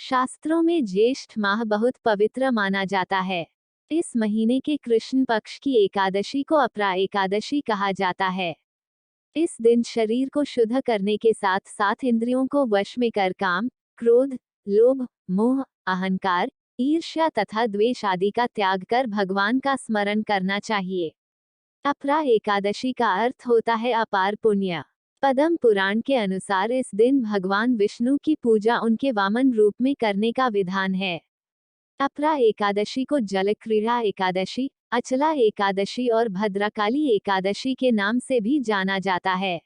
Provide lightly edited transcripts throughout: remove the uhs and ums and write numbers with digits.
शास्त्रों में ज्येष्ठ माह बहुत पवित्र माना जाता है। इस महीने के कृष्ण पक्ष की एकादशी को अपरा एकादशी कहा जाता है। इस दिन शरीर को शुद्ध करने के साथ साथ इंद्रियों को वश में कर काम, क्रोध, लोभ, मोह, अहंकार, ईर्ष्या तथा द्वेष आदि का त्याग कर भगवान का स्मरण करना चाहिए। अपरा एकादशी का अर्थ होता है अपार पुण्य। पद्म पुराण के अनुसार इस दिन भगवान विष्णु की पूजा उनके वामन रूप में करने का विधान है। अपरा एकादशी को जलक्रीड़ा एकादशी, अचला एकादशी और भद्रकाली एकादशी के नाम से भी जाना जाता है।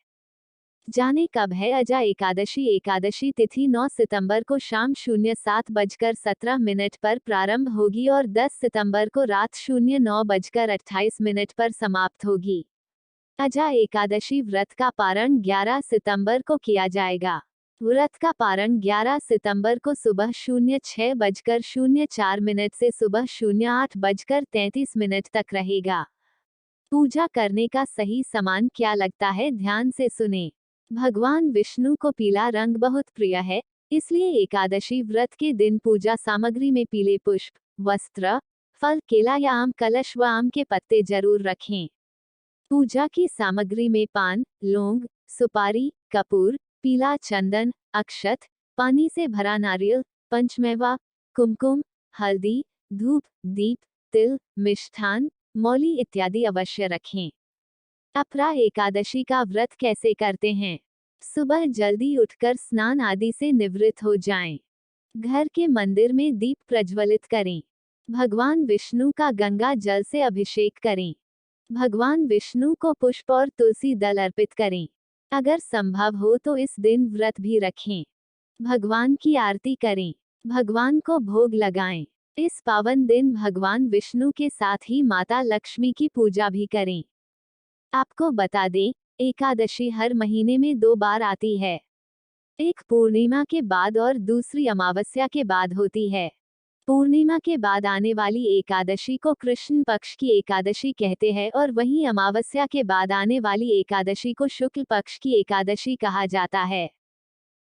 जाने कब है अजा एकादशी। एकादशी तिथि 9 सितंबर को शाम 07:17 पर प्रारंभ होगी और 10 सितंबर को रात 09:28 पर समाप्त होगी। अजा एकादशी व्रत का पारण 11 सितंबर को किया जाएगा। व्रत का पारण 11 सितंबर को सुबह 06:04 से सुबह 08:33 तक रहेगा। पूजा करने का सही समान क्या लगता है, ध्यान से सुने। भगवान विष्णु को पीला रंग बहुत प्रिय है, इसलिए एकादशी व्रत के दिन पूजा सामग्री में पीले पुष्प, वस्त्र, फल, केला या आम कलश व आम के पत्ते जरूर रखें। पूजा की सामग्री में पान, लौंग, सुपारी, कपूर, पीला चंदन, अक्षत, पानी से भरा नारियल, पंचमेवा, कुमकुम, हल्दी, धूप, दीप, तिल, मिष्ठान, मौली इत्यादि अवश्य रखें। अपरा एकादशी का व्रत कैसे करते हैं? सुबह जल्दी उठकर स्नान आदि से निवृत्त हो जाएं। घर के मंदिर में दीप प्रज्वलित करें। भगवान विष्णु का गंगा जल से अभिषेक करें। भगवान विष्णु को पुष्प और तुलसी दल अर्पित करें। अगर संभव हो तो इस दिन व्रत भी रखें। भगवान की आरती करें। भगवान को भोग लगाएं। इस पावन दिन भगवान विष्णु के साथ ही माता लक्ष्मी की पूजा भी करें। आपको बता दें, एकादशी हर महीने में 2 बार आती है। एक पूर्णिमा के बाद और दूसरी अमावस्या के बाद होती है। पूर्णिमा के बाद आने वाली एकादशी को कृष्ण पक्ष की एकादशी कहते हैं और वहीं अमावस्या के बाद आने वाली एकादशी को शुक्ल पक्ष की एकादशी कहा जाता है।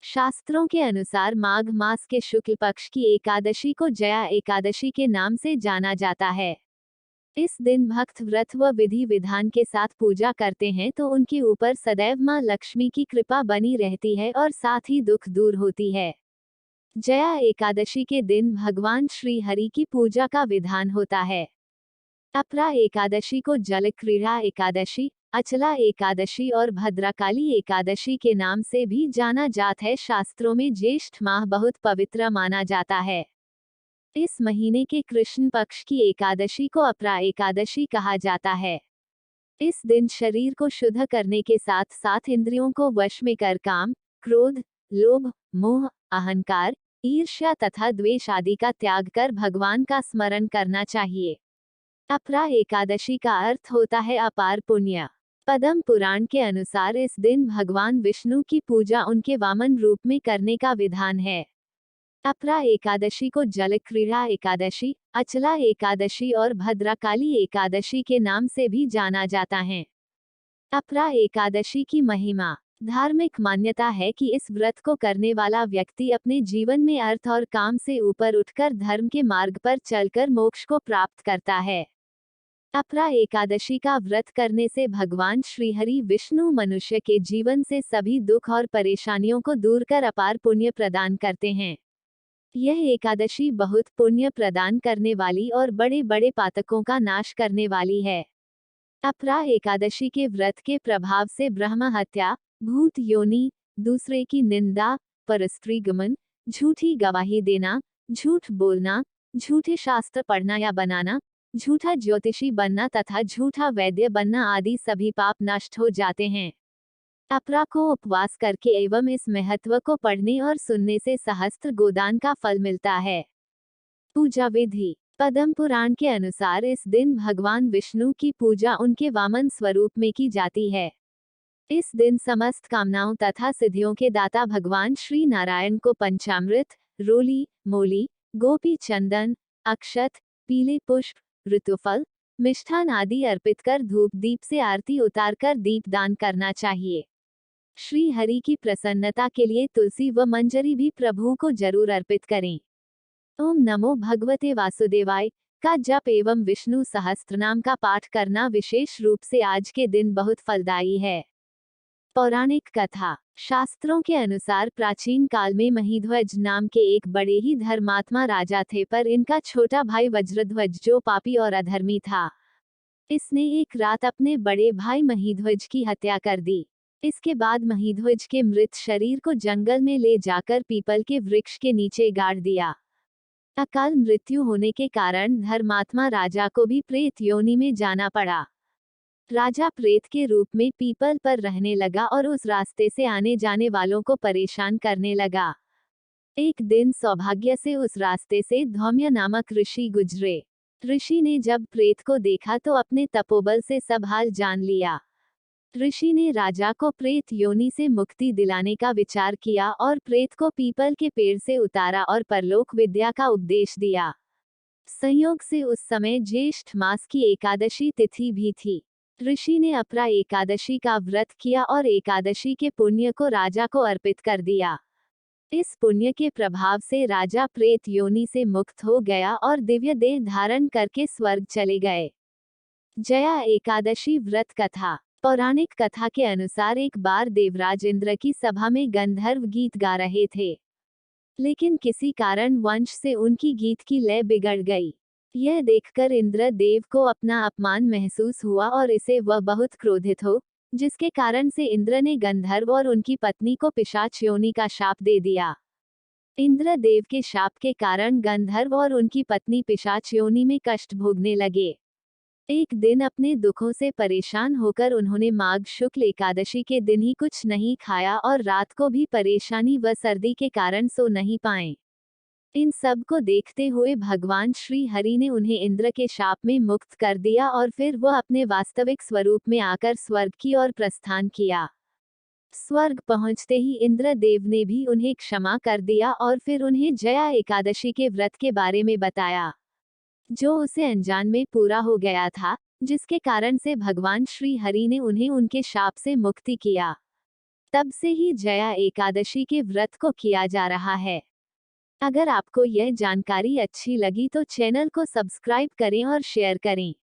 शास्त्रों के अनुसार माघ मास के शुक्ल पक्ष की एकादशी को जया एकादशी के नाम से जाना जाता है। इस दिन भक्त व्रत व विधि विधान के साथ पूजा करते हैं तो उनके ऊपर सदैव मां लक्ष्मी की कृपा बनी रहती है और साथ ही दुख दूर होती है। जया एकादशी के दिन भगवान श्री हरि की पूजा का विधान होता है। अपरा एकादशी को जलक्रीड़ा एकादशी, अचला एकादशी और भद्रकाली एकादशी के नाम से भी जाना जाता है। शास्त्रों में ज्येष्ठ माह बहुत पवित्र माना जाता है। इस महीने के कृष्ण पक्ष की एकादशी को अपरा एकादशी कहा जाता है। इस दिन शरीर को शुद्ध करने के साथ साथ इंद्रियों को वश में कर काम, क्रोध, लोभ, मोह, अहंकार, ईर्ष्या तथा द्वेष आदि का त्याग कर भगवान का स्मरण करना चाहिए। अपरा एकादशी का अर्थ होता है अपार पुण्य। पद्म पुराण के अनुसार इस दिन भगवान विष्णु की पूजा उनके वामन रूप में करने का विधान है। अपरा एकादशी को जलक्रीड़ा एकादशी, अचला एकादशी और भद्रकाली एकादशी के नाम से भी जाना जाता है। अपरा एकादशी की महिमा। धार्मिक मान्यता है कि इस व्रत को करने वाला व्यक्ति अपने जीवन में अर्थ और काम से ऊपर उठकर धर्म के मार्ग पर चलकर मोक्ष को प्राप्त करता है। अपरा एकादशी का व्रत करने से भगवान श्रीहरि विष्णु मनुष्य के जीवन से सभी दुख और परेशानियों को दूर कर अपार पुण्य प्रदान करते हैं। यह एकादशी बहुत पुण्य प्रदान करने वाली और बड़े बड़े पातकों का नाश करने वाली है। अपरा एकादशी के व्रत के प्रभाव से ब्रह्म हत्या, भूत योनि, दूसरे की निंदा, परस्त्री गमन, झूठी गवाही देना, झूठ बोलना, झूठे शास्त्र पढ़ना या बनाना, झूठा ज्योतिषी बनना तथा झूठा वैद्य बनना आदि सभी पाप नष्ट हो जाते हैं। अपरा को उपवास करके एवं इस महत्व को पढ़ने और सुनने से सहस्त्र गोदान का फल मिलता है। पूजा विधि। पद्म पुराण के अनुसार इस दिन भगवान विष्णु की पूजा उनके वामन स्वरूप में की जाती है। इस दिन समस्त कामनाओं तथा सिद्धियों के दाता भगवान श्री नारायण को पंचामृत, रोली, मोली, गोपी चंदन, अक्षत, पीले पुष्प, ऋतुफल, मिष्ठान आदि अर्पित कर धूप दीप से आरती उतारकर दीप दान करना चाहिए। श्री हरि की प्रसन्नता के लिए तुलसी व मंजरी भी प्रभु को जरूर अर्पित करें। ओम नमो भगवते वासुदेवाय का जप एवं विष्णु सहस्त्रनाम का पाठ करना विशेष रूप से आज के दिन बहुत फलदायी है। पौराणिक कथा। शास्त्रों के अनुसार प्राचीन काल में महीध्वज नाम के एक बड़े ही धर्मात्मा राजा थे, पर इनका छोटा भाई वज्रध्वज जो पापी और अधर्मी था, इसने एक रात अपने बड़े भाई महीध्वज की हत्या कर दी। इसके बाद महीध्वज के मृत शरीर को जंगल में ले जाकर पीपल के वृक्ष के नीचे गाड़ दिया। अकाल मृत्यु होने के कारण धर्मात्मा राजा को भी प्रेत योनि में जाना पड़ा। राजा प्रेत के रूप में पीपल पर रहने लगा और उस रास्ते से आने जाने वालों को परेशान करने लगा। एक दिन सौभाग्य से उस रास्ते से धौम्य नामक ऋषि गुजरे। ऋषि ने जब प्रेत को देखा तो अपने तपोबल से सब हाल जान लिया। ऋषि ने राजा को प्रेत योनि से मुक्ति दिलाने का विचार किया और प्रेत को पीपल के पेड़ से उतारा और परलोक विद्या का उपदेश दिया। संयोग से उस समय ज्येष्ठ मास की एकादशी तिथि भी थी। ऋषि ने अपरा एकादशी का व्रत किया और एकादशी के पुण्य को राजा को अर्पित कर दिया। इस पुण्य के प्रभाव से राजा प्रेत योनि से मुक्त हो गया और दिव्य देह धारण करके स्वर्ग चले गए। जया एकादशी व्रत कथा। पौराणिक कथा के अनुसार एक बार देवराज इंद्र की सभा में गंधर्व गीत गा रहे थे, लेकिन किसी कारण वंश से उनकी गीत की लय बिगड़ गई। यह देखकर इंद्र देव को अपना अपमान महसूस हुआ और इसे वह बहुत क्रोधित हो, जिसके कारण से इंद्र ने गंधर्व और उनकी पत्नी को पिशाच योनि का शाप दे दिया। इंद्र देव के शाप के कारण गंधर्व और उनकी पत्नी पिशाच योनि में कष्ट भोगने लगे। एक दिन अपने दुखों से परेशान होकर उन्होंने माघ शुक्ल एकादशी के दिन ही कुछ नहीं खाया और रात को भी परेशानी व सर्दी के कारण सो नहीं पाए। इन सब को देखते हुए भगवान श्री हरि ने उन्हें इंद्र के शाप में मुक्त कर दिया और फिर वह अपने वास्तविक स्वरूप में आकर स्वर्ग की ओर प्रस्थान किया। स्वर्ग पहुंचते ही इंद्र देव ने भी उन्हें क्षमा कर दिया और फिर उन्हें जया एकादशी के व्रत के बारे में बताया, जो उसे अनजान में पूरा हो गया था, जिसके कारण से भगवान श्री हरि ने उन्हें उनके शाप से मुक्ति किया। तब से ही जया एकादशी के व्रत को किया जा रहा है। अगर आपको यह जानकारी अच्छी लगी तो चैनल को सब्सक्राइब करें और शेयर करें।